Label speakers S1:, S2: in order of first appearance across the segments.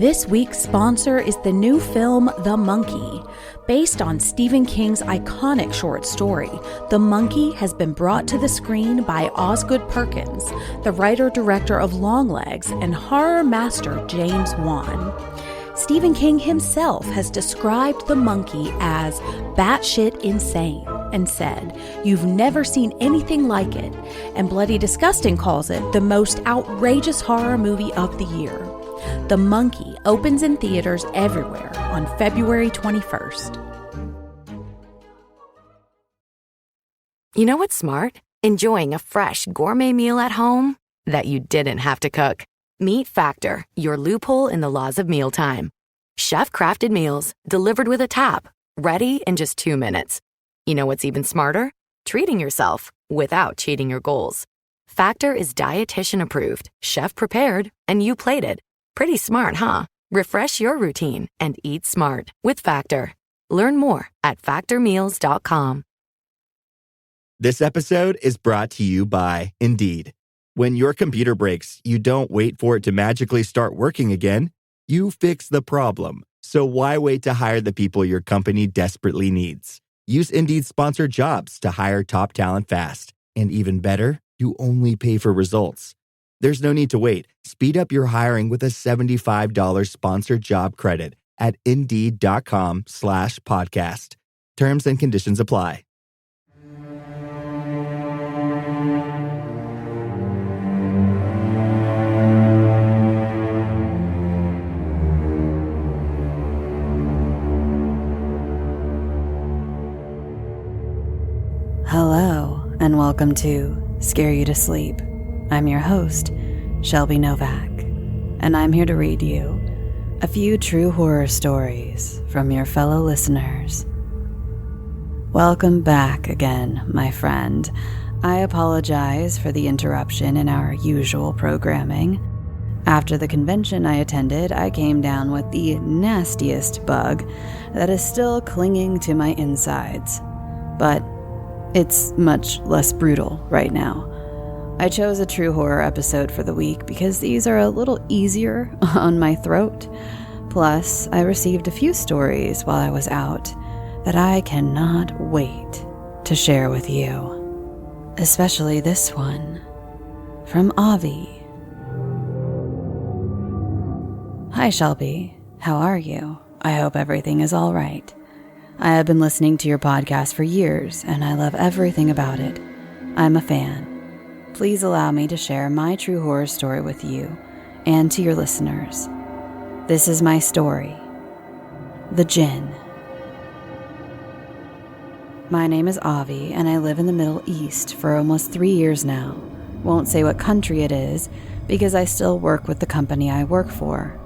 S1: This week's sponsor is the new film, The Monkey. Based on Stephen King's iconic short story, The Monkey has been brought to the screen by Osgood Perkins, the writer-director of Longlegs, and horror master James Wan. Stephen King himself has described The Monkey as batshit insane and said, "You've never seen anything like it," and Bloody Disgusting calls it the most outrageous horror movie of the year. The Monkey opens in theaters everywhere on February 21st.
S2: You know what's smart? Enjoying a fresh gourmet meal at home that you didn't have to cook. Meet Factor, your loophole in the laws of mealtime. Chef-crafted meals delivered with a tap, ready in just 2 minutes. You know what's even smarter? Treating yourself without cheating your goals. Factor is dietitian approved, chef prepared, and you plated. Pretty smart, huh? Refresh your routine and eat smart with Factor. Learn more at factormeals.com.
S3: This episode is brought to you by Indeed. When your computer breaks, you don't wait for it to magically start working again. You fix the problem. So why wait to hire the people your company desperately needs? Use Indeed's sponsored jobs to hire top talent fast. And even better, you only pay for results. There's no need to wait. Speed up your hiring with a $75 sponsored job credit at Indeed.com/podcast. Terms and conditions apply.
S4: Hello, and welcome to Scare You to Sleep. I'm your host, Shelby Novak, and I'm here to read you a few true horror stories from your fellow listeners. Welcome back again, my friend. I apologize for the interruption in our usual programming. After the convention I attended, I came down with the nastiest bug that is still clinging to my insides, but it's much less brutal right now. I chose a true horror episode for the week because these are a little easier on my throat. Plus, I received a few stories while I was out that I cannot wait to share with you. Especially this one from Avi. Hi Shelby, how are you? I hope everything is all right. I have been listening to your podcast for years and I love everything about it. I'm a fan. Please allow me to share my true horror story with you and to your listeners. This is my story, The Jinn. My name is Avi and I live in the Middle East for almost 3 years now. Won't say what country it is because I still work with the company I work for.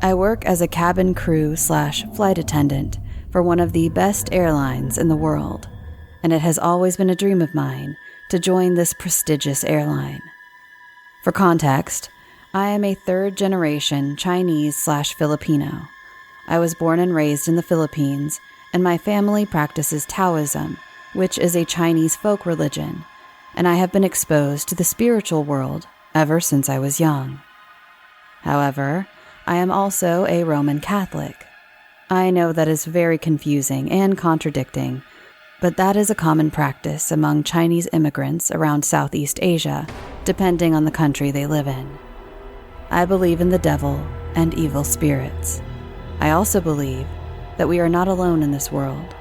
S4: I work as a cabin crew / flight attendant for one of the best airlines in the world, and it has always been a dream of mine to join this prestigious airline. For context, I am a third-generation Chinese / Filipino. I was born and raised in the Philippines, and my family practices Taoism, which is a Chinese folk religion, and I have been exposed to the spiritual world ever since I was young. However, I am also a Roman Catholic. I know that is very confusing and contradicting, but that is a common practice among Chinese immigrants around Southeast Asia, depending on the country they live in. I believe in the devil and evil spirits. I also believe that we are not alone in this world.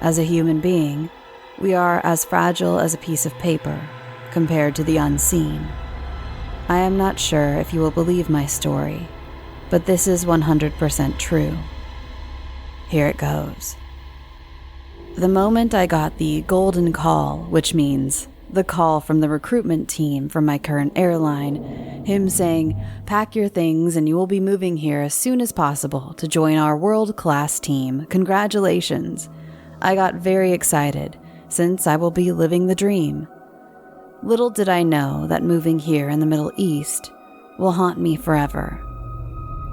S4: As a human being, we are as fragile as a piece of paper compared to the unseen. I am not sure if you will believe my story, but this is 100% true. Here it goes. The moment I got the golden call, which means the call from the recruitment team from my current airline, him saying, "Pack your things and you will be moving here as soon as possible to join our world-class team. Congratulations." I got very excited, since I will be living the dream. Little did I know that moving here in the Middle East will haunt me forever.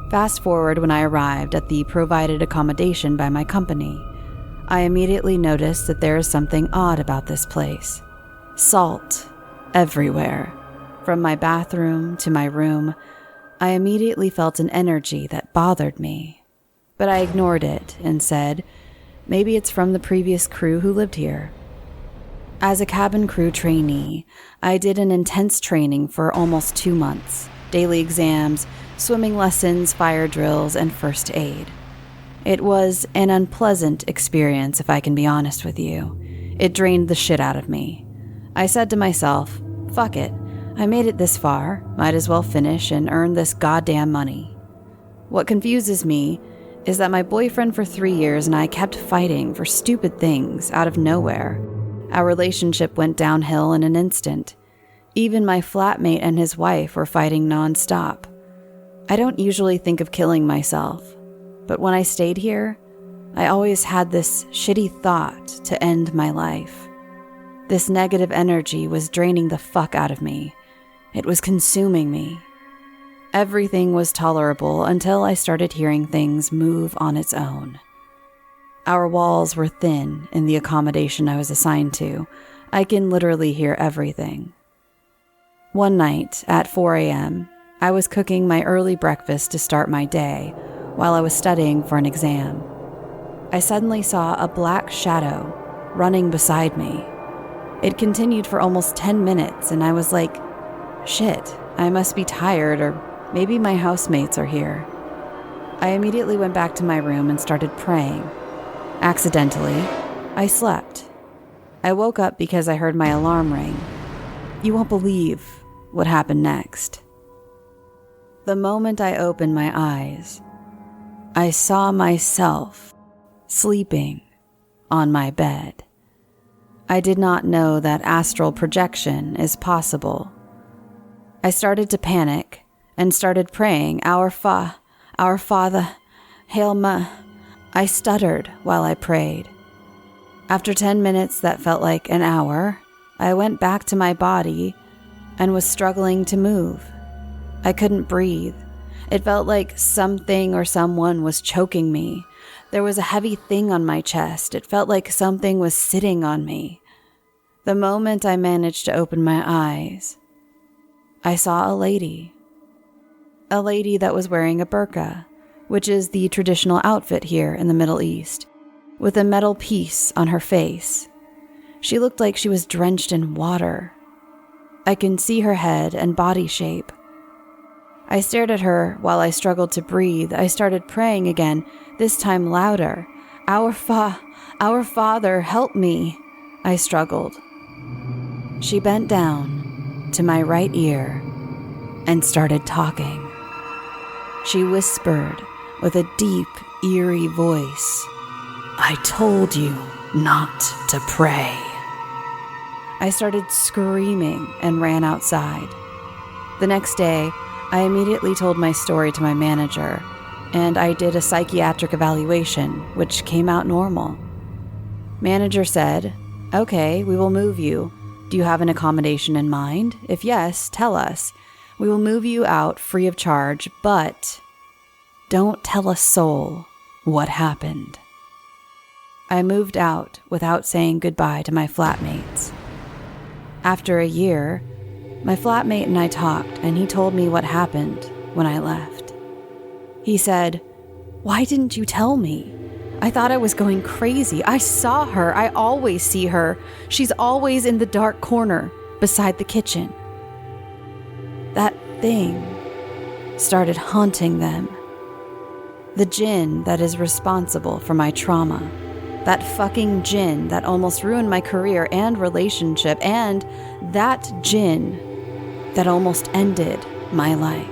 S4: Fast forward when I arrived at the provided accommodation by my company. I immediately noticed that there is something odd about this place. Salt everywhere. From my bathroom to my room, I immediately felt an energy that bothered me, but I ignored it and said, maybe it's from the previous crew who lived here. As a cabin crew trainee, I did an intense training for almost 2 months, daily exams, swimming lessons, fire drills, and first aid. It was an unpleasant experience, if I can be honest with you. It drained the shit out of me. I said to myself, fuck it, I made it this far, might as well finish and earn this goddamn money. What confuses me is that my boyfriend for 3 years and I kept fighting for stupid things out of nowhere. Our relationship went downhill in an instant. Even my flatmate and his wife were fighting nonstop. I don't usually think of killing myself, but when I stayed here, I always had this shitty thought to end my life. This negative energy was draining the fuck out of me. It was consuming me. Everything was tolerable until I started hearing things move on its own. Our walls were thin in the accommodation I was assigned to. I can literally hear everything. One night at 4 a.m., I was cooking my early breakfast to start my day while I was studying for an exam. I suddenly saw a black shadow running beside me. It continued for almost 10 minutes, and I was like, shit, I must be tired, or maybe my housemates are here. I immediately went back to my room and started praying. Accidentally, I slept. I woke up because I heard my alarm ring. You won't believe what happened next. The moment I opened my eyes, I saw myself sleeping on my bed. I did not know that astral projection is possible. I started to panic and started praying, Our Father, Hail Ma. I stuttered while I prayed. After 10 minutes that felt like an hour, I went back to my body and was struggling to move. I couldn't breathe. It felt like something or someone was choking me. There was a heavy thing on my chest. It felt like something was sitting on me. The moment I managed to open my eyes, I saw a lady. A lady that was wearing a burqa, which is the traditional outfit here in the Middle East, with a metal piece on her face. She looked like she was drenched in water. I can see her head and body shape. I stared at her while I struggled to breathe. I started praying again, this time louder. Our Father, help me, I struggled. She bent down to my right ear and started talking. She whispered with a deep, eerie voice, I told you not to pray. I started screaming and ran outside. The next day, I immediately told my story to my manager, and I did a psychiatric evaluation, which came out normal. Manager said, okay, we will move you. Do you have an accommodation in mind? If yes, tell us. We will move you out free of charge, but don't tell a soul what happened. I moved out without saying goodbye to my flatmates. After a year, my flatmate and I talked, and he told me what happened when I left. He said, why didn't you tell me? I thought I was going crazy. I saw her. I always see her. She's always in the dark corner beside the kitchen. That thing started haunting them. The jinn that is responsible for my trauma. That fucking jinn that almost ruined my career and relationship. And that jinn that almost ended my life.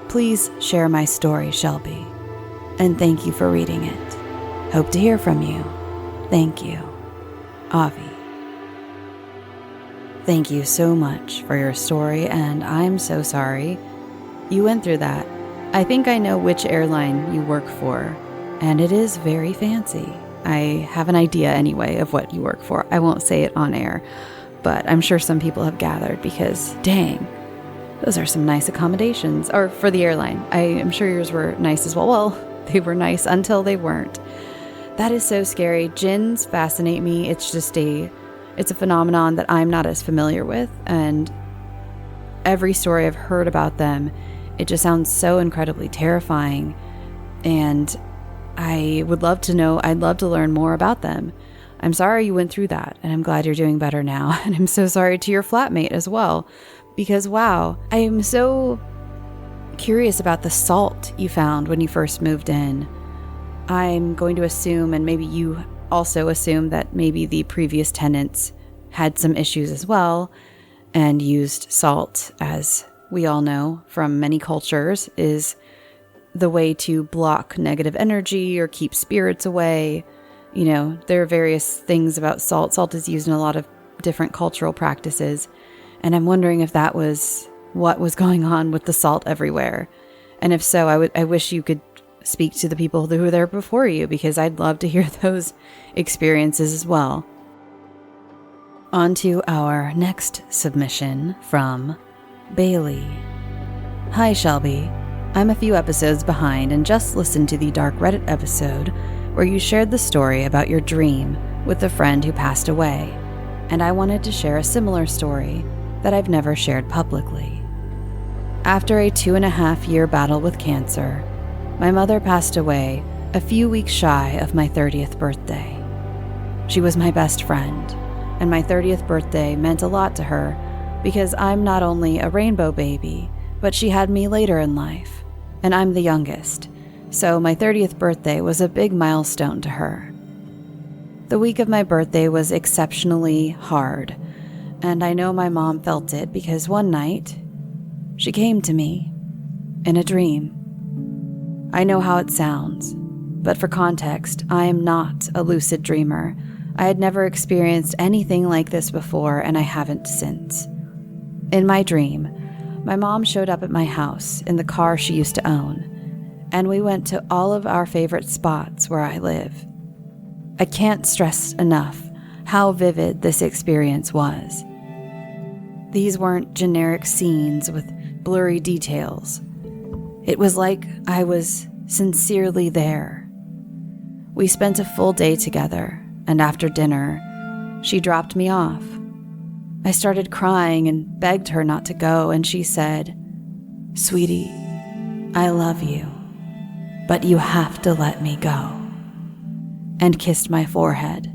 S4: Please share my story, Shelby. And thank you for reading it. Hope to hear from you. Thank you. Avi. Thank you so much for your story, and I'm so sorry you went through that. I think I know which airline you work for, and it is very fancy. I have an idea anyway of what you work for. I won't say it on air, but I'm sure some people have gathered because, dang, those are some nice accommodations. Or for the airline. I am sure yours were nice as well. Well, they were nice until they weren't. That is so scary. Jinns fascinate me. It's a phenomenon that I'm not as familiar with, and every story I've heard about them It just sounds so incredibly terrifying. And I would love to know, I'd love to learn more about them. I'm sorry you went through that, and I'm glad you're doing better now. And I'm so sorry to your flatmate as well, because wow, I am so curious about the salt you found when you first moved in. I'm going to assume, and maybe you also assume, that maybe the previous tenants had some issues as well and used salt, as we all know from many cultures, is the way to block negative energy or keep spirits away. You know, there are various things about salt. Salt is used in a lot of different cultural practices. And I'm wondering if that was what was going on with the salt everywhere. And if so, I wish you could speak to the people who were there before you, because I'd love to hear those experiences as well. On to our next submission from Bailey. Hi, Shelby. I'm a few episodes behind and just listened to the Dark Reddit episode where you shared the story about your dream with a friend who passed away, and I wanted to share a similar story that I've never shared publicly. After a 2.5-year battle with cancer, my mother passed away a few weeks shy of my 30th birthday. She was my best friend, and my 30th birthday meant a lot to her because I'm not only a rainbow baby, but she had me later in life, and I'm the youngest, so my 30th birthday was a big milestone to her. The week of my birthday was exceptionally hard, and I know my mom felt it because one night, she came to me in a dream. I know how it sounds, but for context, I am not a lucid dreamer. I had never experienced anything like this before, and I haven't since. In my dream, my mom showed up at my house in the car she used to own, and we went to all of our favorite spots where I live. I can't stress enough how vivid this experience was. These weren't generic scenes with blurry details. It was like I was sincerely there. We spent a full day together, and after dinner, she dropped me off. I started crying and begged her not to go, and she said, "Sweetie, I love you, but you have to let me go," and kissed my forehead.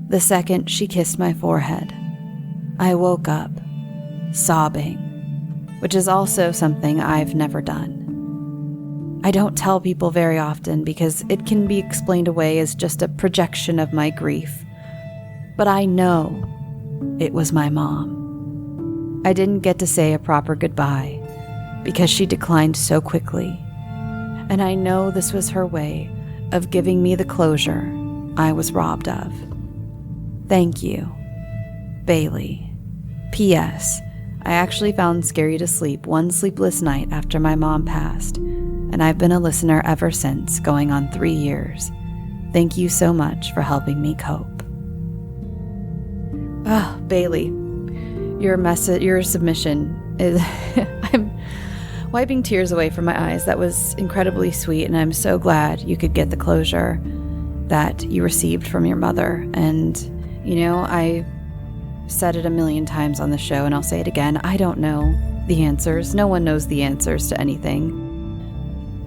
S4: The second she kissed my forehead, I woke up, sobbing, which is also something I've never done. I don't tell people very often because it can be explained away as just a projection of my grief, but I know it was my mom. I didn't get to say a proper goodbye because she declined so quickly, and I know this was her way of giving me the closure I was robbed of. Thank you, Bailey. P.S. I actually found Scare You to Sleep one sleepless night after my mom passed, and I've been a listener ever since, going on 3 years. Thank you so much for helping me cope. Oh, Bailey, your submission is... I'm wiping tears away from my eyes. That was incredibly sweet, and I'm so glad you could get the closure that you received from your mother. And, you know, I said it a million times on the show, and I'll say it again. I don't know the answers. No one knows the answers to anything.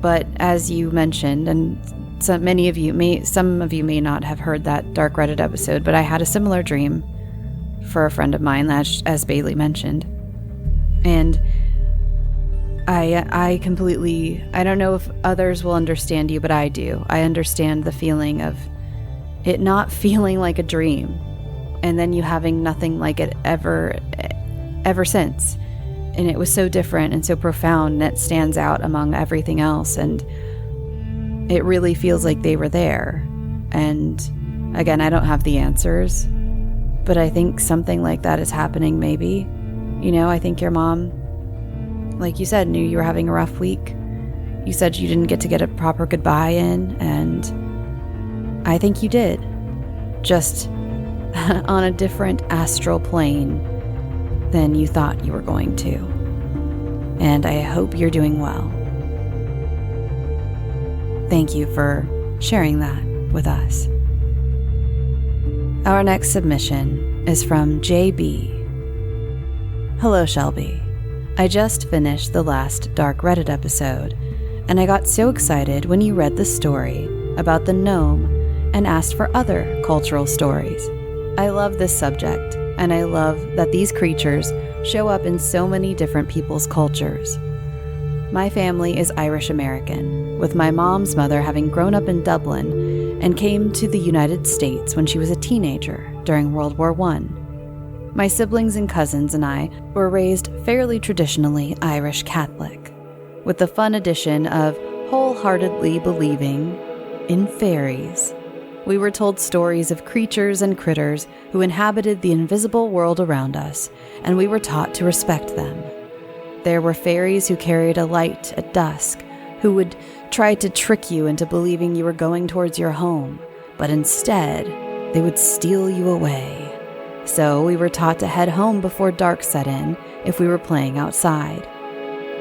S4: But as you mentioned, and some of you may not have heard that Dark Reddit episode, but I had a similar dream for a friend of mine, as Bailey mentioned. And I completely, I don't know if others will understand you, but I do. I understand the feeling of it not feeling like a dream, and then you having nothing like it ever since. And it was so different and so profound, and it stands out among everything else, and it really feels like they were there. And again, I don't have the answers, but I think something like that is happening maybe. You know, I think your mom, like you said, knew you were having a rough week. You said you didn't get to get a proper goodbye in, and I think you did. Just on a different astral plane than you thought you were going to. And I hope you're doing well. Thank you for sharing that with us. Our next submission is from JB. Hello, Shelby. I just finished the last Dark Reddit episode, and I got so excited when you read the story about the gnome and asked for other cultural stories. I love this subject, and I love that these creatures show up in so many different people's cultures. My family is Irish American, with my mom's mother having grown up in Dublin and came to the United States when she was a teenager during World War I. My siblings and cousins and I were raised fairly traditionally Irish Catholic, with the fun addition of wholeheartedly believing in fairies. We were told stories of creatures and critters who inhabited the invisible world around us, and we were taught to respect them. There were fairies who carried a light at dusk, who would try to trick you into believing you were going towards your home, but instead, they would steal you away. So we were taught to head home before dark set in if we were playing outside.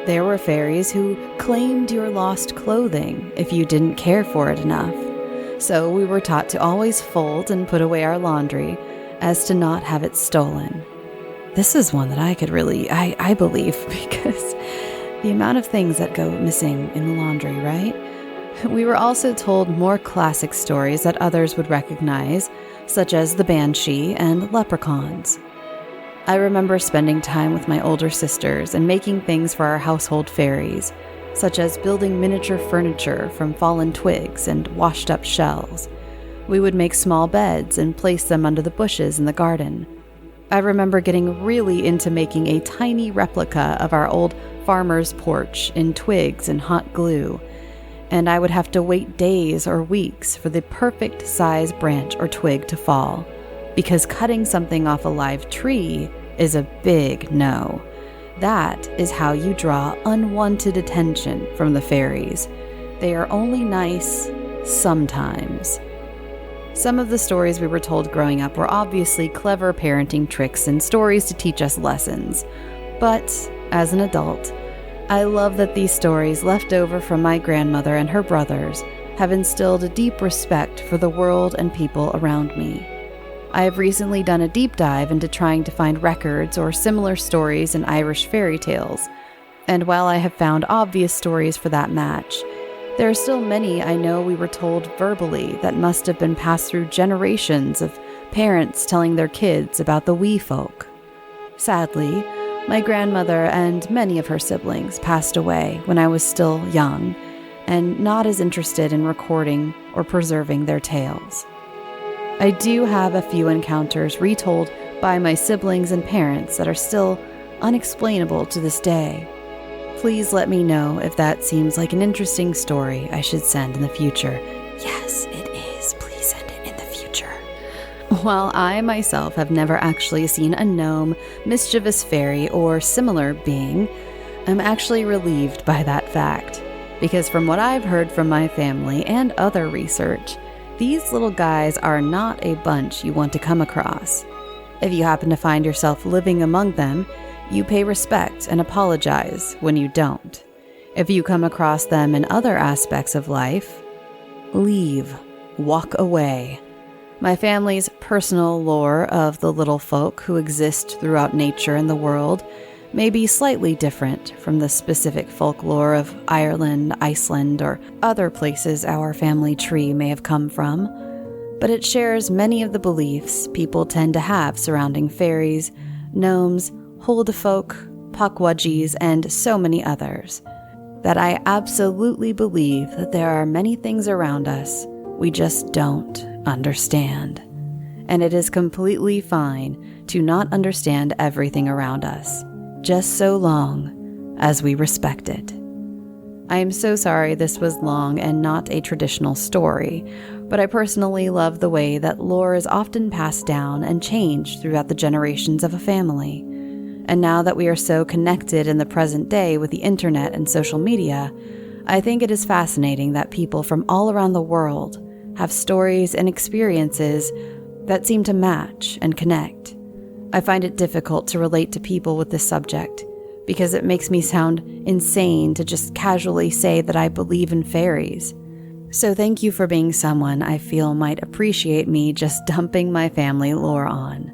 S4: There were fairies who claimed your lost clothing if you didn't care for it enough. So we were taught to always fold and put away our laundry as to not have it stolen. This is one that I could really, I believe, because the amount of things that go missing in the laundry, right? We were also told more classic stories that others would recognize, such as the banshee and leprechauns. I remember spending time with my older sisters and making things for our household fairies, such as building miniature furniture from fallen twigs and washed-up shells. We would make small beds and place them under the bushes in the garden. I remember getting really into making a tiny replica of our old farmer's porch in twigs and hot glue, and I would have to wait days or weeks for the perfect size branch or twig to fall, because cutting something off a live tree is a big no. That is how you draw unwanted attention from the fairies. They are only nice sometimes. Some of the stories we were told growing up were obviously clever parenting tricks and stories to teach us lessons. But, as an adult, I love that these stories left over from my grandmother and her brothers have instilled a deep respect for the world and people around me. I have recently done a deep dive into trying to find records or similar stories in Irish fairy tales, and while I have found obvious stories for that match, there are still many I know we were told verbally that must have been passed through generations of parents telling their kids about the wee folk. Sadly, my grandmother and many of her siblings passed away when I was still young and not as interested in recording or preserving their tales. I do have a few encounters retold by my siblings and parents that are still unexplainable to this day. Please let me know if that seems like an interesting story I should send in the future. Yes, it is. Please send it in the future. While I myself have never actually seen a gnome, mischievous fairy, or similar being, I'm actually relieved by that fact. Because from what I've heard from my family and other research, these little guys are not a bunch you want to come across. If you happen to find yourself living among them, you pay respect and apologize when you don't. If you come across them in other aspects of life, leave, walk away. My family's personal lore of the little folk who exist throughout nature and the world may be slightly different from the specific folklore of Ireland, Iceland, or other places our family tree may have come from, but it shares many of the beliefs people tend to have surrounding fairies, gnomes, Holdefolk, Pukwudgies, and so many others, that I absolutely believe that there are many things around us we just don't understand. And it is completely fine to not understand everything around us, just so long as we respect it. I am so sorry this was long and not a traditional story, but I personally love the way that lore is often passed down and changed throughout the generations of a family. And now that we are so connected in the present day with the internet and social media, I think it is fascinating that people from all around the world have stories and experiences that seem to match and connect. I find it difficult to relate to people with this subject because it makes me sound insane to just casually say that I believe in fairies. So thank you for being someone I feel might appreciate me just dumping my family lore on.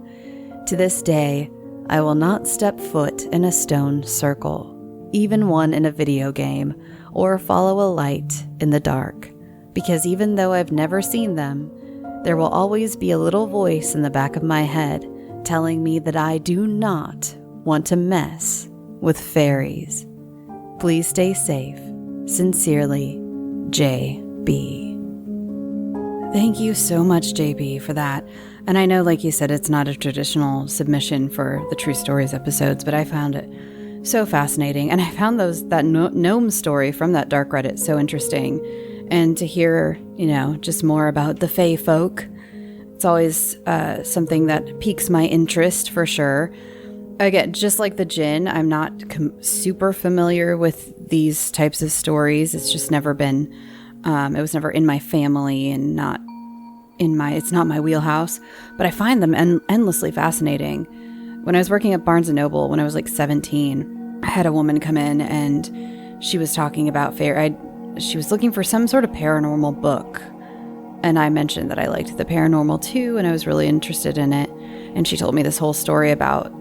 S4: To this day, I will not step foot in a stone circle, even one in a video game, or follow a light in the dark, because even though I've never seen them, there will always be a little voice in the back of my head telling me that I do not want to mess with fairies. Please stay safe. Sincerely, JB. Thank you so much, JB, for that. And I know, like you said, it's not a traditional submission for the True Stories episodes, but I found it so fascinating. And I found that gnome story from that dark Reddit so interesting. And to hear, just more about the Fae folk, it's always something that piques my interest for sure. Again, just like the Jinn, I'm not super familiar with these types of stories. It's just never been, it was never in my family and it's not my wheelhouse, but I find them endlessly fascinating. When I was working at Barnes & Noble, when I was like 17, I had a woman come in and she was talking about she was looking for some sort of paranormal book. And I mentioned that I liked the paranormal too, and I was really interested in it. And she told me this whole story about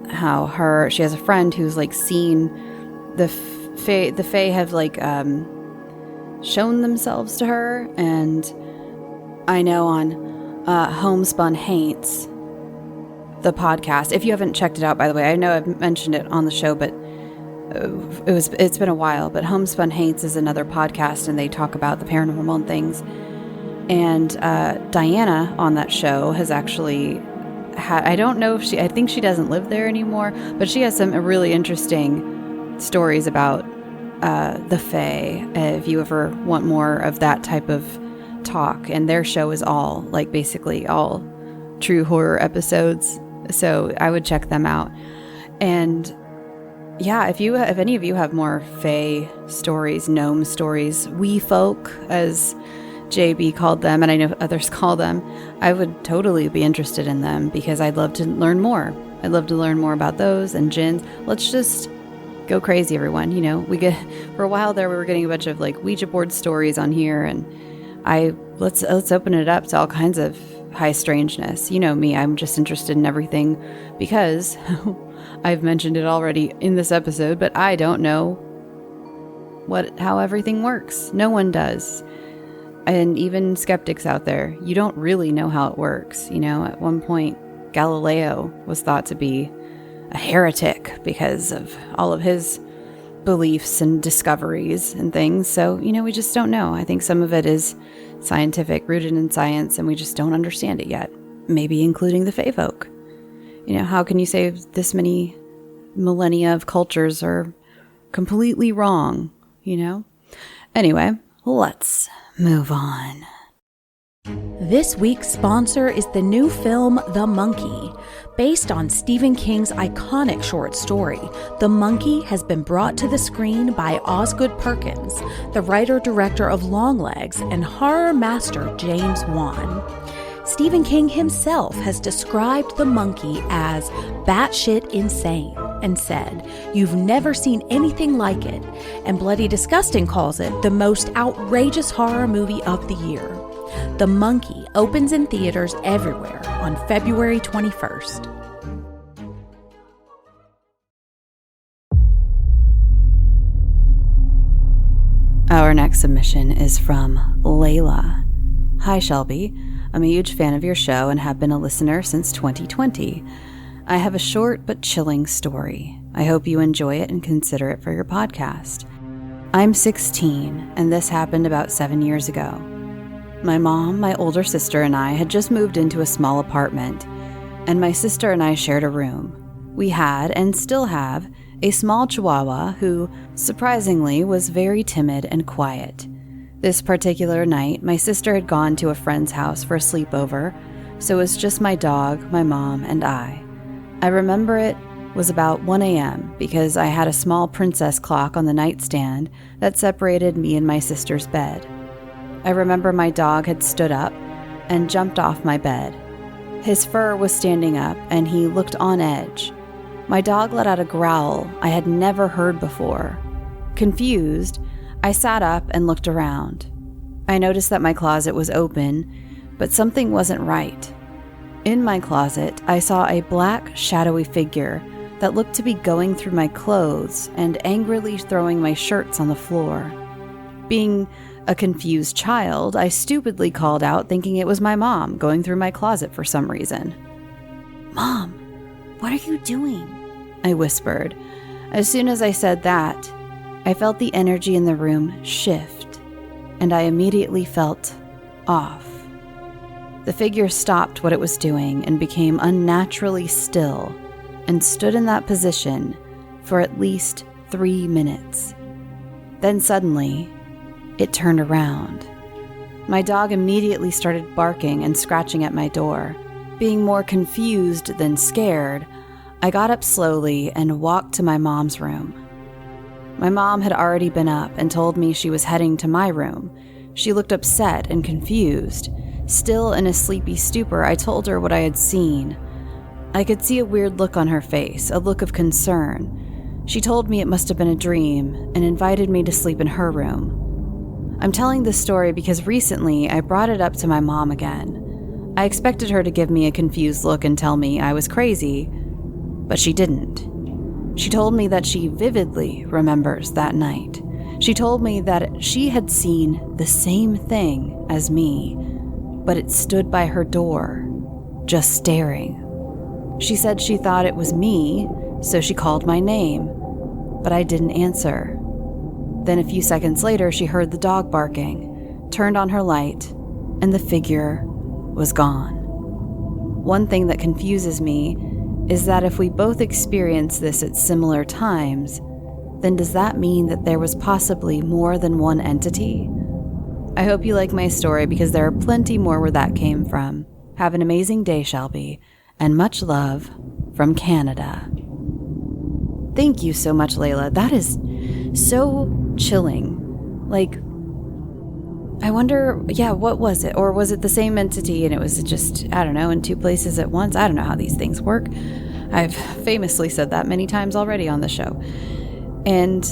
S4: how she has a friend who's like seen the Fae have like shown themselves to her. And I know on Homespun Haints, the podcast, if you haven't checked it out, by the way, I know I've mentioned it on the show, but it's been a while. But Homespun Haints is another podcast, and they talk about the paranormal and things. And Diana on that show has actually I don't know if I think she doesn't live there anymore, but she has some really interesting stories about the Fae, if you ever want more of that type of talk. And their show is all, like, basically all true horror episodes, so I would check them out. And yeah, if any of you have more Fae stories, gnome stories, wee folk, as JB called them, and I know others call them, I would totally be interested in them, because I'd love to learn more. I'd love to learn more about those and jinns. Let's just go crazy, everyone. We get, for a while there, we were getting a bunch of like Ouija board stories on here, and let's open it up to all kinds of high strangeness. You know me, I'm just interested in everything, because I've mentioned it already in this episode, but I don't know how everything works. No one does. And even skeptics out there, you don't really know how it works. At one point, Galileo was thought to be a heretic because of all of his beliefs and discoveries and things. So, we just don't know. I think some of it is scientific, rooted in science, and we just don't understand it yet. Maybe including the Fae folk. How can you say this many millennia of cultures are completely wrong, Anyway, let's move on.
S1: This week's sponsor is the new film The Monkey. Based on Stephen King's iconic short story, The Monkey has been brought to the screen by Osgood Perkins, the writer-director of Longlegs, and horror master James Wan. Stephen King himself has described The Monkey as batshit insane and said, "You've never seen anything like it," and Bloody Disgusting calls it the most outrageous horror movie of the year. The Monkey opens in theaters everywhere on February 21st.
S4: Our next submission is from Layla. Hi, Shelby. I'm a huge fan of your show and have been a listener since 2020. I have a short but chilling story. I hope you enjoy it and consider it for your podcast. I'm 16, and this happened about 7 years ago. My mom, my older sister, and I had just moved into a small apartment, and my sister and I shared a room. We had, and still have, a small chihuahua who, surprisingly, was very timid and quiet. This particular night, my sister had gone to a friend's house for a sleepover, so it was just my dog, my mom, and I. I remember it was about 1 a.m. because I had a small princess clock on the nightstand that separated me and my sister's bed. I remember my dog had stood up and jumped off my bed. His fur was standing up and he looked on edge. My dog let out a growl I had never heard before. Confused, I sat up and looked around. I noticed that my closet was open, but something wasn't right. In my closet, I saw a black, shadowy figure that looked to be going through my clothes and angrily throwing my shirts on the floor. Being a confused child, I stupidly called out, thinking it was my mom going through my closet for some reason. "Mom, what are you doing?" I whispered. As soon as I said that, I felt the energy in the room shift, and I immediately felt off. The figure stopped what it was doing and became unnaturally still and stood in that position for at least 3 minutes. Then suddenly, it turned around. My dog immediately started barking and scratching at my door. Being more confused than scared, I got up slowly and walked to my mom's room. My mom had already been up and told me she was heading to my room. She looked upset and confused. Still in a sleepy stupor, I told her what I had seen. I could see a weird look on her face, a look of concern. She told me it must have been a dream and invited me to sleep in her room. I'm telling this story because recently I brought it up to my mom again. I expected her to give me a confused look and tell me I was crazy, but she didn't. She told me that she vividly remembers that night. She told me that she had seen the same thing as me, but it stood by her door, just staring. She said she thought it was me, so she called my name, but I didn't answer. Then a few seconds later, she heard the dog barking, turned on her light, and the figure was gone. One thing that confuses me is that if we both experience this at similar times, then does that mean that there was possibly more than one entity? I hope you like my story because there are plenty more where that came from. Have an amazing day, Shelby, and much love from Canada. Thank you so much, Layla. That is so chilling. Like, I wonder, what was it? Or was it the same entity and it was just, I don't know, in 2 places at once? I don't know how these things work. I've famously said that many times already on the show. And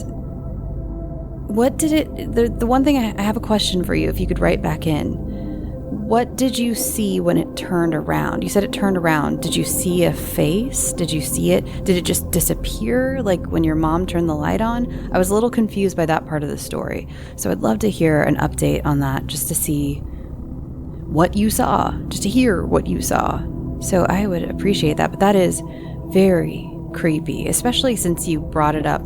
S4: what did it, the one thing I have a question for you, if you could write back in. What did you see when it turned around? You said it turned around. Did you see a face? Did you see it? Did it just disappear like when your mom turned the light on? I was a little confused by that part of the story. So I'd love to hear an update on that just to see what you saw, just to hear what you saw. So I would appreciate that. But that is very creepy, especially since you brought it up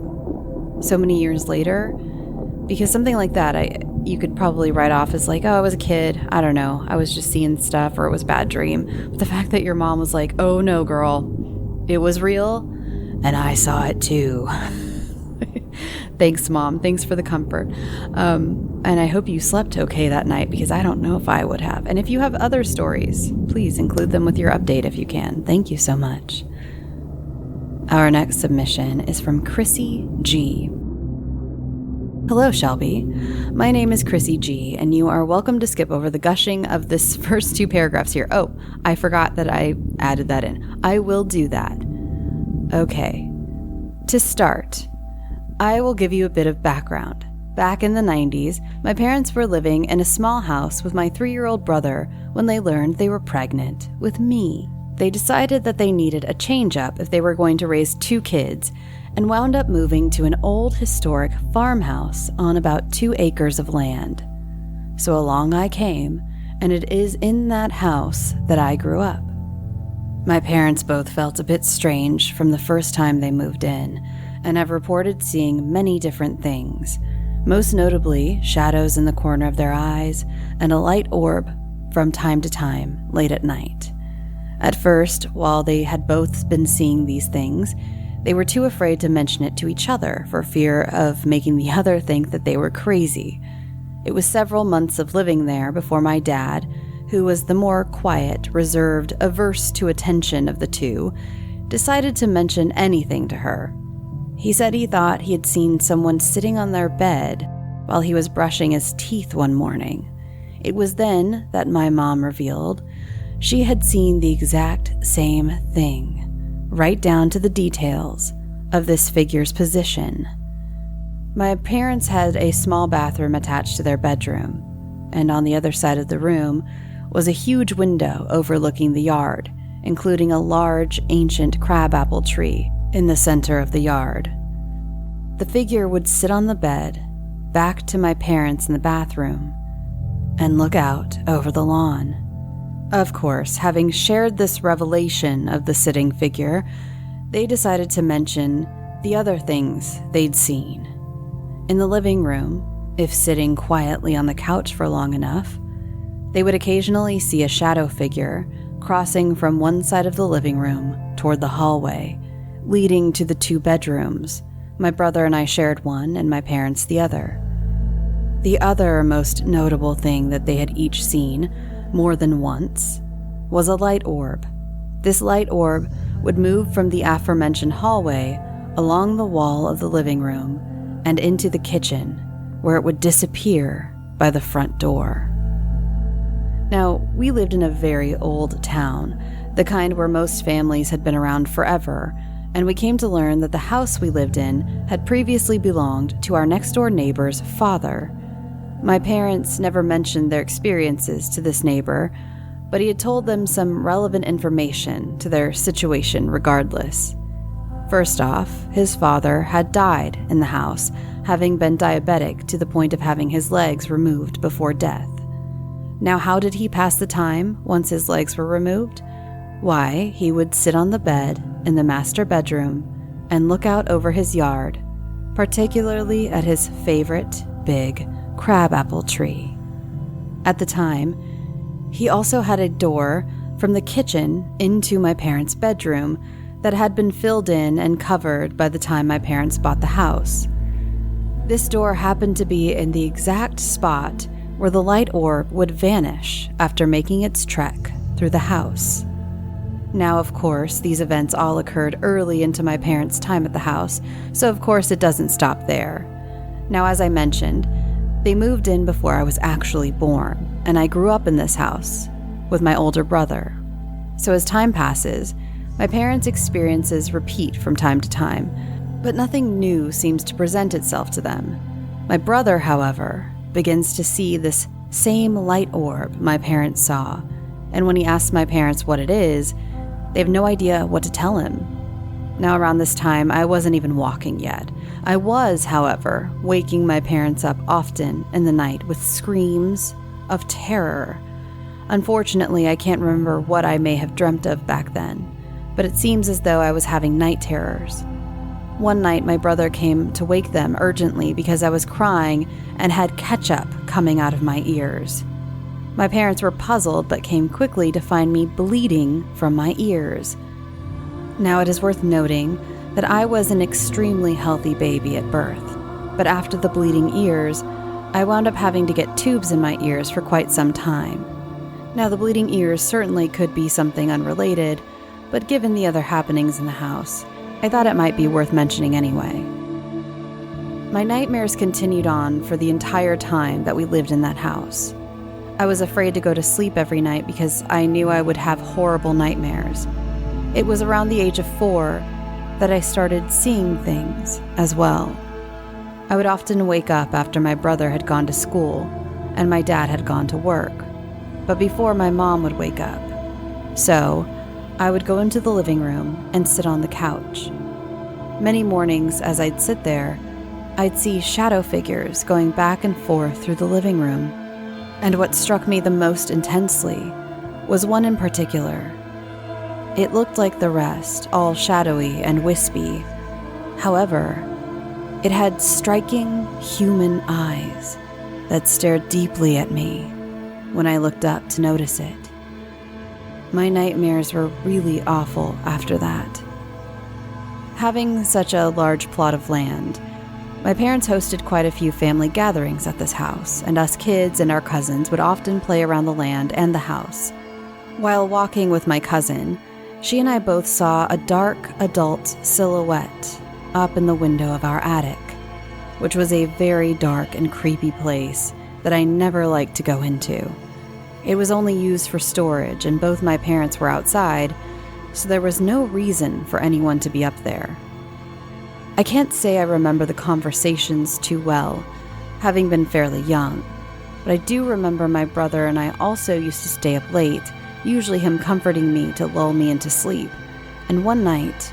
S4: so many years later. Because something like that, you could probably write off as like, oh, I was a kid. I don't know. I was just seeing stuff or it was a bad dream. But the fact that your mom was like, oh no, girl, it was real and I saw it too. Thanks, Mom. Thanks for the comfort. And I hope you slept okay that night because I don't know if I would have. And if you have other stories, please include them with your update if you can. Thank you so much. Our next submission is from Chrissy G. Hello, Shelby. My name is Chrissy G, and you are welcome to skip over the gushing of this first 2 paragraphs here. Oh, I forgot that I added that in. I will do that. Okay. To start, I will give you a bit of background. Back in the 90s, my parents were living in a small house with my 3-year-old brother when they learned they were pregnant with me. They decided that they needed a change-up if they were going to raise 2 kids, and wound up moving to an old historic farmhouse on about 2 acres of land. So along I came, and it is in that house that I grew up. My parents both felt a bit strange from the first time they moved in, and have reported seeing many different things, most notably shadows in the corner of their eyes and a light orb from time to time late at night. At first, while they had both been seeing these things, they were too afraid to mention it to each other for fear of making the other think that they were crazy. It was several months of living there before my dad, who was the more quiet, reserved, averse to attention of the 2, decided to mention anything to her. He said he thought he had seen someone sitting on their bed while he was brushing his teeth one morning. It was then that my mom revealed she had seen the exact same thing, right down to the details of this figure's position. My parents had a small bathroom attached to their bedroom, and on the other side of the room was a huge window overlooking the yard, including a large, ancient crabapple tree in the center of the yard. The figure would sit on the bed, back to my parents in the bathroom, and look out over the lawn. Of course, having shared this revelation of the sitting figure, they decided to mention the other things they'd seen. In the living room, if sitting quietly on the couch for long enough, they would occasionally see a shadow figure crossing from one side of the living room toward the hallway, leading to the 2 bedrooms. My brother and I shared one, and my parents the other. The other most notable thing that they had each seen, more than once, was a light orb. This light orb would move from the aforementioned hallway along the wall of the living room and into the kitchen, where it would disappear by the front door. Now, we lived in a very old town, the kind where most families had been around forever, and we came to learn that the house we lived in had previously belonged to our next-door neighbor's father. My parents never mentioned their experiences to this neighbor, but he had told them some relevant information to their situation regardless. First off, his father had died in the house, having been diabetic to the point of having his legs removed before death. Now, how did he pass the time once his legs were removed? Why, he would sit on the bed in the master bedroom and look out over his yard, particularly at his favorite big crabapple tree. At the time, he also had a door from the kitchen into my parents' bedroom that had been filled in and covered by the time my parents bought the house. This door happened to be in the exact spot where the light orb would vanish after making its trek through the house. Now, of course, these events all occurred early into my parents' time at the house, so of course it doesn't stop there. Now, as I mentioned, they moved in before I was actually born, and I grew up in this house with my older brother. So as time passes, my parents' experiences repeat from time to time, but nothing new seems to present itself to them. My brother, however, begins to see this same light orb my parents saw, and when he asks my parents what it is, they have no idea what to tell him. Now, around this time, I wasn't even walking yet. I was, however, waking my parents up often in the night with screams of terror. Unfortunately, I can't remember what I may have dreamt of back then, but it seems as though I was having night terrors. One night, my brother came to wake them urgently because I was crying and had ketchup coming out of my ears. My parents were puzzled but came quickly to find me bleeding from my ears. Now, it is worth noting that I was an extremely healthy baby at birth, but after the bleeding ears, I wound up having to get tubes in my ears for quite some time. Now, the bleeding ears certainly could be something unrelated, but given the other happenings in the house, I thought it might be worth mentioning anyway. My nightmares continued on for the entire time that we lived in that house. I was afraid to go to sleep every night because I knew I would have horrible nightmares. It was around the age of 4 that I started seeing things as well. I would often wake up after my brother had gone to school and my dad had gone to work, but before my mom would wake up. So, I would go into the living room and sit on the couch. Many mornings as I'd sit there, I'd see shadow figures going back and forth through the living room. And what struck me the most intensely was one in particular. It looked like the rest, all shadowy and wispy. However, it had striking human eyes that stared deeply at me when I looked up to notice it. My nightmares were really awful after that. Having such a large plot of land, my parents hosted quite a few family gatherings at this house, and us kids and our cousins would often play around the land and the house. While walking with my cousin, she and I both saw a dark adult silhouette up in the window of our attic, which was a very dark and creepy place that I never liked to go into. It was only used for storage, and both my parents were outside, so there was no reason for anyone to be up there. I can't say I remember the conversations too well, having been fairly young, but I do remember my brother and I also used to stay up late usually him comforting me to lull me into sleep. And one night,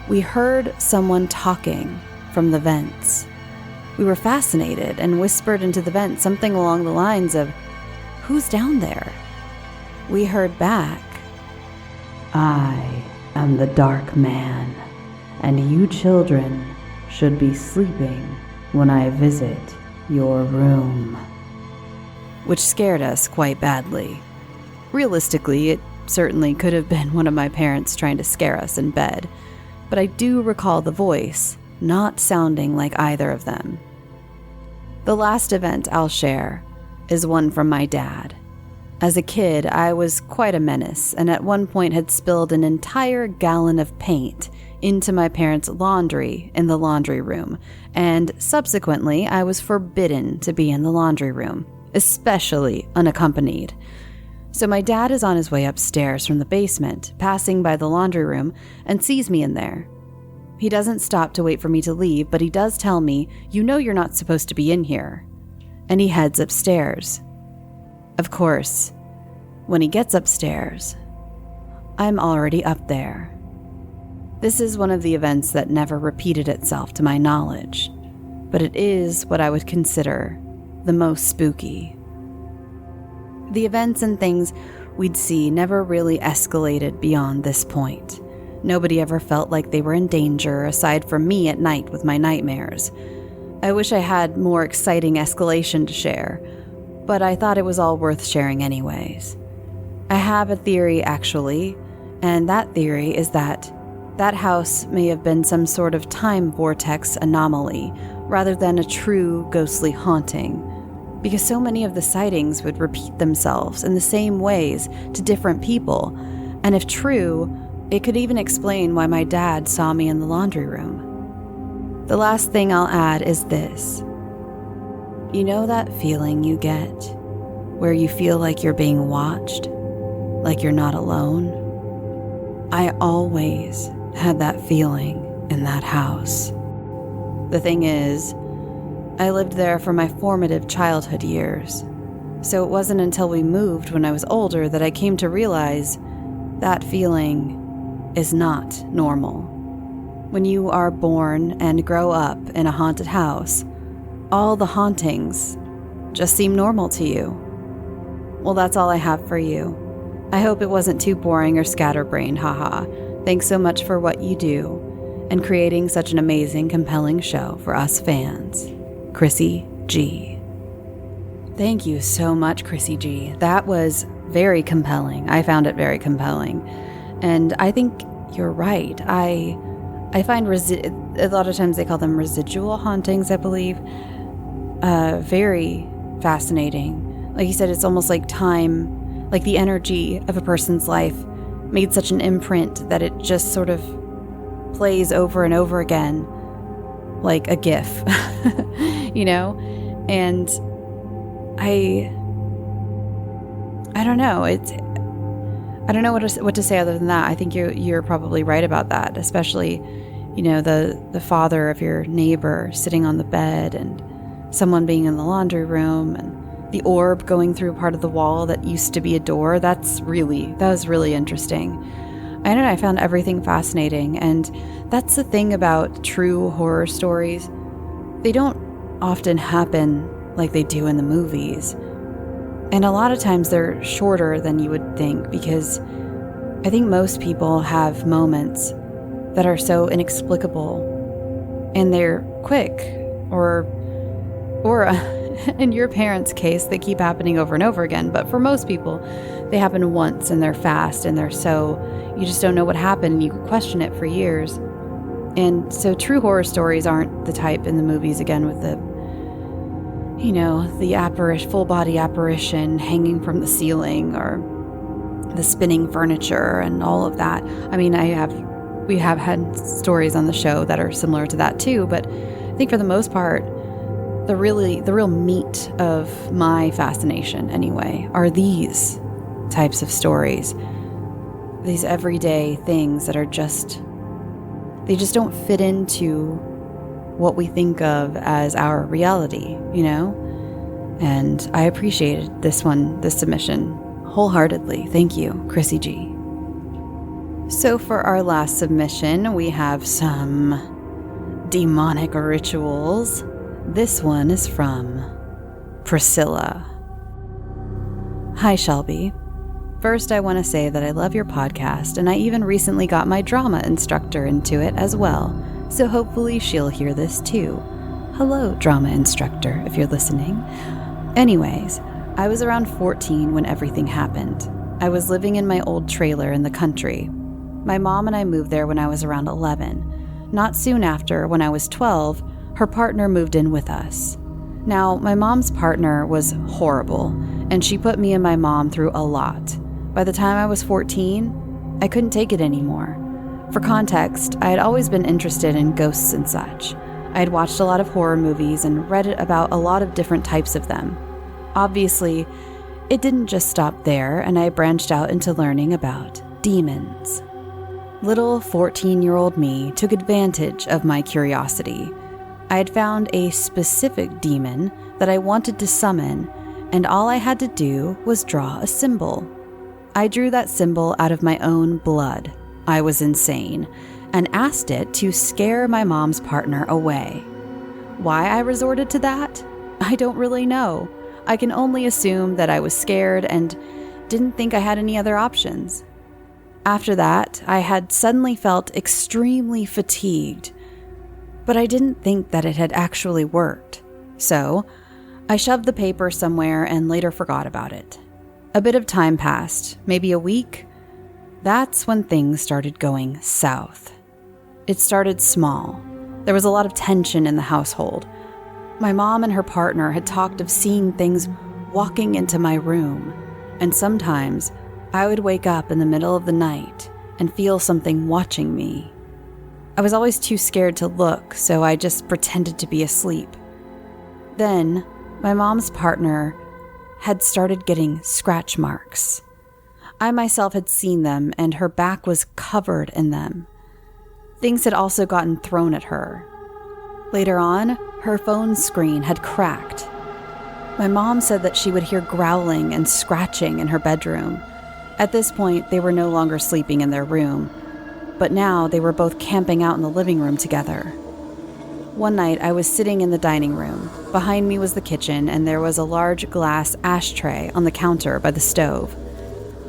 S4: we heard someone talking from the vents. We were fascinated and whispered into the vents something along the lines of, "Who's down there?" We heard back, "I am the Dark Man, and you children should be sleeping when I visit your room." Which scared us quite badly. Realistically, it certainly could have been one of my parents trying to scare us in bed, but I do recall the voice not sounding like either of them. The last event I'll share is one from my dad. As a kid, I was quite a menace, and at one point had spilled an entire gallon of paint into my parents' laundry in the laundry room, and subsequently I was forbidden to be in the laundry room, especially unaccompanied. So my dad is on his way upstairs from the basement, passing by the laundry room, and sees me in there. He doesn't stop to wait for me to leave, but he does tell me, "You know you're not supposed to be in here." And he heads upstairs. Of course, when he gets upstairs, I'm already up there. This is one of the events that never repeated itself to my knowledge, but it is what I would consider the most spooky. The events and things we'd see never really escalated beyond this point. Nobody ever felt like they were in danger aside from me at night with my nightmares. I wish I had more exciting escalation to share, but I thought it was all worth sharing anyways. I have a theory, actually, and that theory is that house may have been some sort of time vortex anomaly rather than a true ghostly haunting, because so many of the sightings would repeat themselves in the same ways to different people, and if true, it could even explain why my dad saw me in the laundry room. The last thing I'll add is this. You know that feeling you get where you feel like you're being watched, like you're not alone? I always had that feeling in that house. The thing is, I lived there for my formative childhood years, so it wasn't until we moved when I was older that I came to realize that feeling is not normal. When you are born and grow up in a haunted house, all the hauntings just seem normal to you. Well, that's all I have for you. I hope it wasn't too boring or scatterbrained, haha. Thanks so much for what you do and creating such an amazing, compelling show for us fans. Chrissy G. Thank you so much, Chrissy G. That was very compelling. I found it very compelling. And I think you're right. I find a lot of times they call them residual hauntings, I believe. Very fascinating. Like you said, it's almost like time, like the energy of a person's life made such an imprint that it just sort of plays over and over again like a GIF, you know? And I don't know. I don't know what to say other than that. I think you're probably right about that, especially, you know, the father of your neighbor sitting on the bed and someone being in the laundry room and the orb going through part of the wall that used to be a door. That was really interesting. I don't know, I found everything fascinating, and that's the thing about true horror stories. They don't often happen like they do in the movies. And a lot of times they're shorter than you would think, because I think most people have moments that are so inexplicable and they're quick, or in your parents' case, they keep happening over and over again. But for most people, they happen once and they're fast and you just don't know what happened and you question it for years. And so true horror stories aren't the type in the movies, again, with the full body apparition hanging from the ceiling or the spinning furniture and all of that. I mean, we have had stories on the show that are similar to that too, but I think for the most part, the real meat of my fascination, anyway, are these types of stories. These everyday things that are they just don't fit into what we think of as our reality, you know? And I appreciated this submission wholeheartedly. Thank you, Chrissy G. So for our last submission, we have some demonic rituals. This one is from Priscilla. Hi, Shelby. First, I want to say that I love your podcast, and I even recently got my drama instructor into it as well, so hopefully she'll hear this too. Hello, drama instructor, if you're listening. Anyways, I was around 14 when everything happened. I was living in my old trailer in the country. My mom and I moved there when I was around 11. Not soon after, when I was 12, her partner moved in with us. Now, my mom's partner was horrible, and she put me and my mom through a lot. By the time I was 14, I couldn't take it anymore. For context, I had always been interested in ghosts and such. I had watched a lot of horror movies and read about a lot of different types of them. Obviously, it didn't just stop there, and I branched out into learning about demons. Little 14-year-old me took advantage of my curiosity. I had found a specific demon that I wanted to summon, and all I had to do was draw a symbol. I drew that symbol out of my own blood. I was insane, and asked it to scare my mom's partner away. Why I resorted to that? I don't really know. I can only assume that I was scared and didn't think I had any other options. After that, I had suddenly felt extremely fatigued, but I didn't think that it had actually worked. So, I shoved the paper somewhere and later forgot about it. A bit of time passed, maybe a week. That's when things started going south. It started small. There was a lot of tension in the household. My mom and her partner had talked of seeing things walking into my room, and sometimes I would wake up in the middle of the night and feel something watching me. I was always too scared to look, so I just pretended to be asleep. Then, my mom's partner had started getting scratch marks. I myself had seen them, and her back was covered in them. Things had also gotten thrown at her. Later on, her phone screen had cracked. My mom said that she would hear growling and scratching in her bedroom. At this point, they were no longer sleeping in their room, but now they were both camping out in the living room together. One night, I was sitting in the dining room. Behind me was the kitchen, and there was a large glass ashtray on the counter by the stove.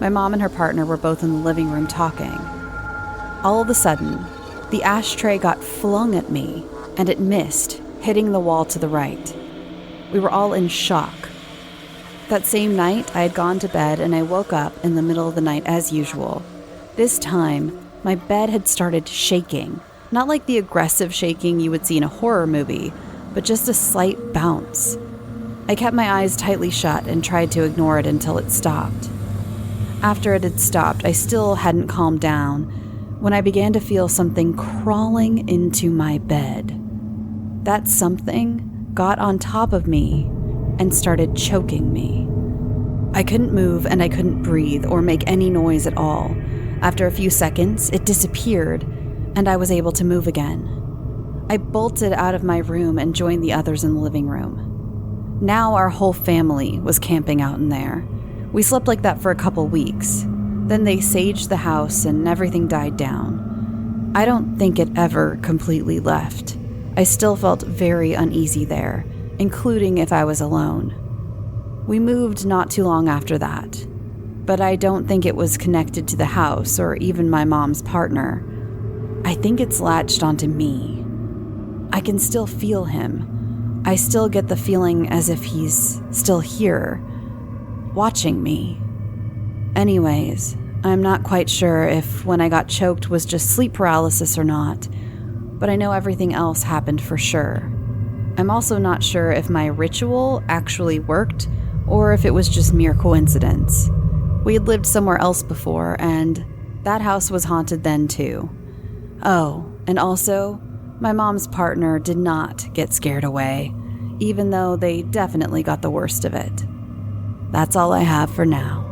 S4: My mom and her partner were both in the living room talking. All of a sudden, the ashtray got flung at me, and it missed, hitting the wall to the right. We were all in shock. That same night, I had gone to bed, and I woke up in the middle of the night as usual. This time, my bed had started shaking. Not like the aggressive shaking you would see in a horror movie, but just a slight bounce. I kept my eyes tightly shut and tried to ignore it until it stopped. After it had stopped, I still hadn't calmed down when I began to feel something crawling into my bed. That something got on top of me and started choking me. I couldn't move and I couldn't breathe or make any noise at all. After a few seconds, it disappeared, and I was able to move again. I bolted out of my room and joined the others in the living room. Now our whole family was camping out in there. We slept like that for a couple weeks. Then they saged the house and everything died down. I don't think it ever completely left. I still felt very uneasy there, including if I was alone. We moved not too long after that, but I don't think it was connected to the house or even my mom's partner. I think it's latched onto me. I can still feel him. I still get the feeling as if he's still here, watching me. Anyways, I'm not quite sure if when I got choked was just sleep paralysis or not, but I know everything else happened for sure. I'm also not sure if my ritual actually worked or if it was just mere coincidence. We had lived somewhere else before, and that house was haunted then too. Oh, and also, my mom's partner did not get scared away, even though they definitely got the worst of it. That's all I have for now.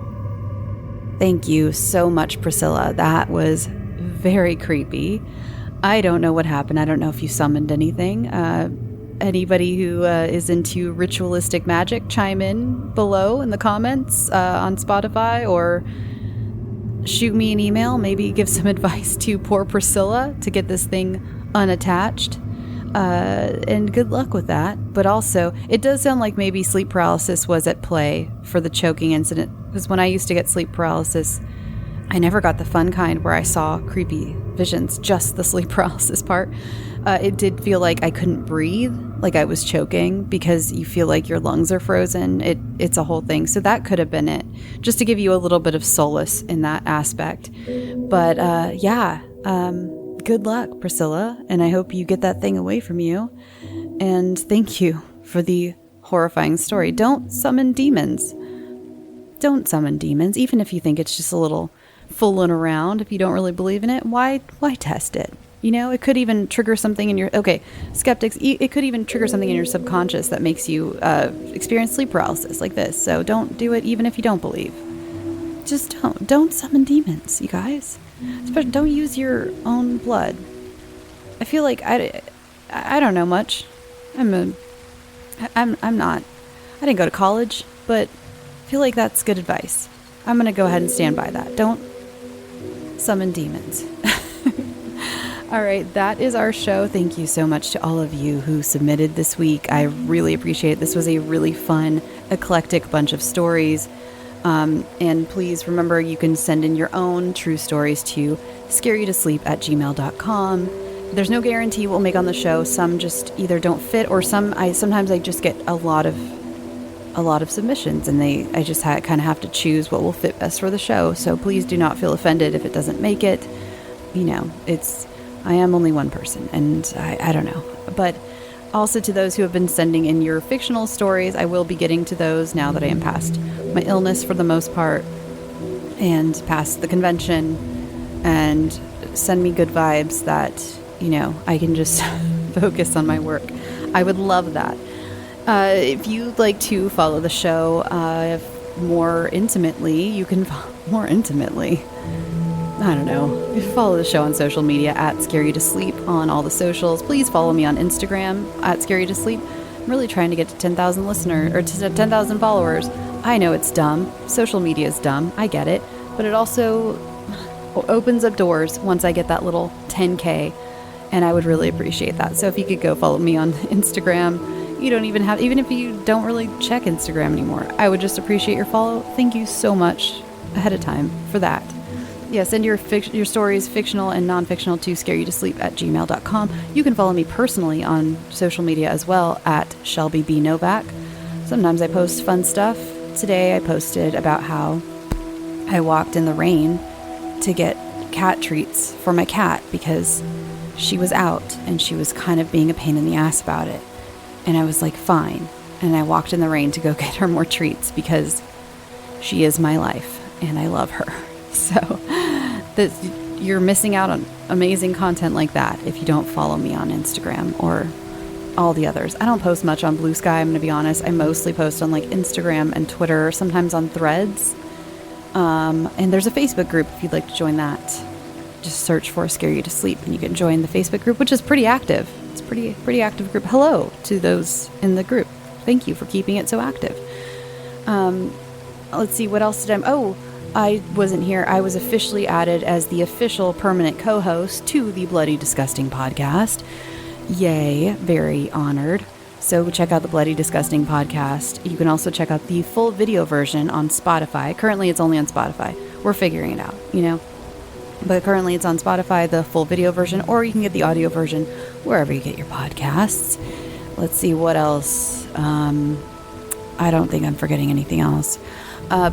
S4: Thank you so much, Priscilla. That was very creepy. I don't know what happened. I don't know if you summoned anything. Anybody who is into ritualistic magic, chime in below in the comments on Spotify, or shoot me an email. Maybe give some advice to poor Priscilla to get this thing unattached. And good luck with that. But also, it does sound like maybe sleep paralysis was at play for the choking incident. Because when I used to get sleep paralysis, I never got the fun kind where I saw creepy visions, just the sleep paralysis part. It did feel like I couldn't breathe, like I was choking, because you feel like your lungs are frozen. It's a whole thing. So that could have been it, just to give you a little bit of solace in that aspect. But good luck, Priscilla, and I hope you get that thing away from you. And thank you for the horrifying story. Don't summon demons. Don't summon demons, even if you think it's just a little fooling around. If you don't really believe in it, why test it? You know, it could even trigger something in your, skeptics, it could even trigger something in your subconscious that makes you experience sleep paralysis like this. So don't do it even if you don't believe. Just don't summon demons, you guys. Especially don't use your own blood. I feel like I don't know much. I didn't go to college, but I feel like that's good advice. I'm going to go ahead and stand by that. Don't summon demons. All right, that is our show. Thank you so much to all of you who submitted this week. I really appreciate it. This was a really fun, eclectic bunch of stories. And please remember, you can send in your own true stories to scareyoutosleep@gmail.com. There's no guarantee we'll make on the show. Some just either don't fit, or sometimes I just get a lot of submissions, and I just kind of have to choose what will fit best for the show. So please do not feel offended if it doesn't make it. You know, I am only one person, and I don't know. But also to those who have been sending in your fictional stories, I will be getting to those now that I am past my illness for the most part, and past the convention, and send me good vibes that, you know, I can just focus on my work. I would love that. If you'd like to follow the show more intimately, you can more intimately. I don't know. You follow the show on social media @scareyoutosleep on all the socials. Please follow me on Instagram @scareyoutosleep. I'm really trying to get to 10,000 listeners, or to 10,000 followers. I know it's dumb. Social media is dumb. I get it. But it also opens up doors once I get that little 10K. And I would really appreciate that. So if you could go follow me on Instagram. Even if you don't really check Instagram anymore, I would just appreciate your follow. Thank you so much ahead of time for that. Yeah, send your stories, fictional and non-fictional, to scareyoutosleep@gmail.com. You can follow me personally on social media as well @ShelbyBNovak. Sometimes I post fun stuff. Today I posted about how I walked in the rain to get cat treats for my cat because she was out and she was kind of being a pain in the ass about it. And I was like, fine. And I walked in the rain to go get her more treats because she is my life and I love her. So you're missing out on amazing content like that if you don't follow me on Instagram or all the others. I don't post much on Blue Sky, I'm going to be honest. I mostly post on like Instagram and Twitter, sometimes on Threads. And there's a Facebook group if you'd like to join that. Just search for Scare You to Sleep and you can join the Facebook group, which is pretty active. It's a pretty active group. Hello to those in the group. Thank you for keeping it so active. Let's see, what else did I wasn't here. I was officially added as the official permanent co-host to the Bloody Disgusting podcast. Yay, very honored. So check out the Bloody Disgusting podcast. You can also check out the full video version on Spotify. Currently, it's only on Spotify. We're figuring it out, you know. But currently, it's on Spotify, the full video version, or you can get the audio version wherever you get your podcasts. Let's see, what else? I don't think I'm forgetting anything else.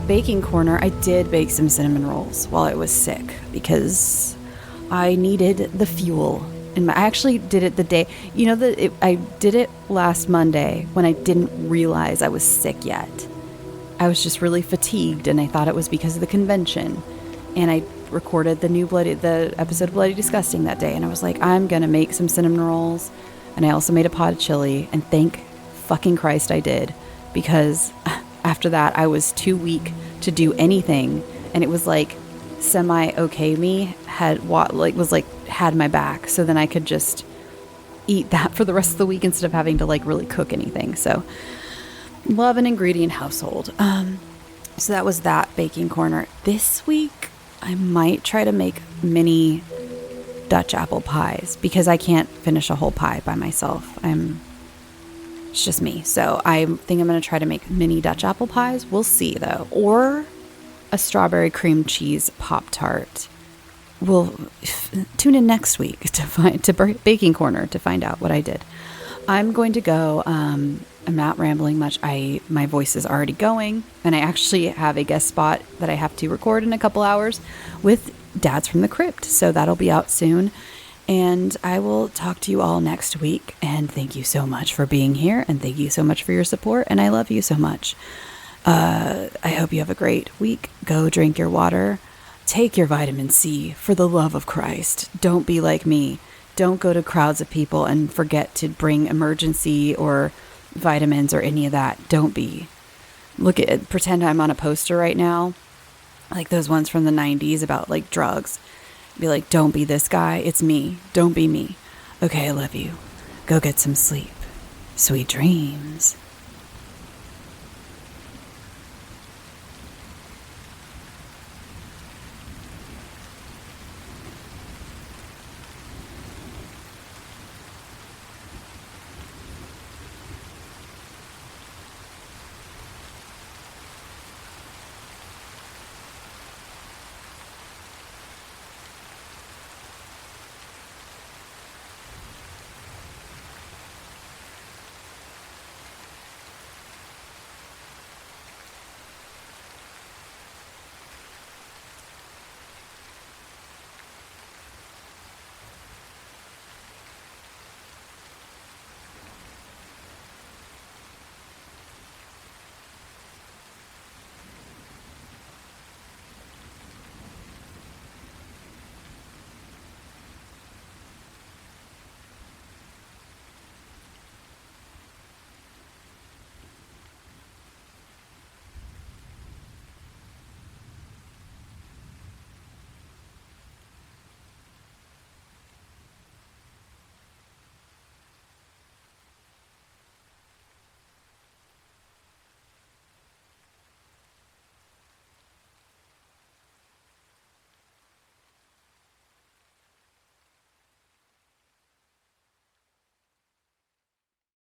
S4: Baking corner, I did bake some cinnamon rolls while I was sick because I needed the fuel. And I actually did it the day, I did it last Monday when I didn't realize I was sick yet. I was just really fatigued and I thought it was because of the convention. And I recorded the episode of Bloody Disgusting that day. And I was like, I'm going to make some cinnamon rolls. And I also made a pot of chili. And thank fucking Christ I did, because after that, I was too weak to do anything. And it was like semi-okay me had my back. So then I could just eat that for the rest of the week instead of having to like really cook anything. So love an ingredient household. So that was that baking corner. This week, I might try to make mini Dutch apple pies because I can't finish a whole pie by myself. It's just me. So I think I'm going to try to make mini Dutch apple pies. We'll see though. Or a strawberry cream cheese Pop-Tart. We'll tune in next week to Baking Corner to find out what I did. I'm going to go. I'm not rambling much. My voice is already going, and I actually have a guest spot that I have to record in a couple hours with Dads from the Crypt. So that'll be out soon. And I will talk to you all next week. And thank you so much for being here. And thank you so much for your support. And I love you so much. I hope you have a great week. Go drink your water. Take your vitamin C for the love of Christ. Don't be like me. Don't go to crowds of people and forget to bring emergency or vitamins or any of that. Don't be. Pretend I'm on a poster right now. Like those ones from the 90s about like drugs. Be like, don't be this guy. It's me. Don't be me. Okay, I love you. Go get some sleep. Sweet dreams.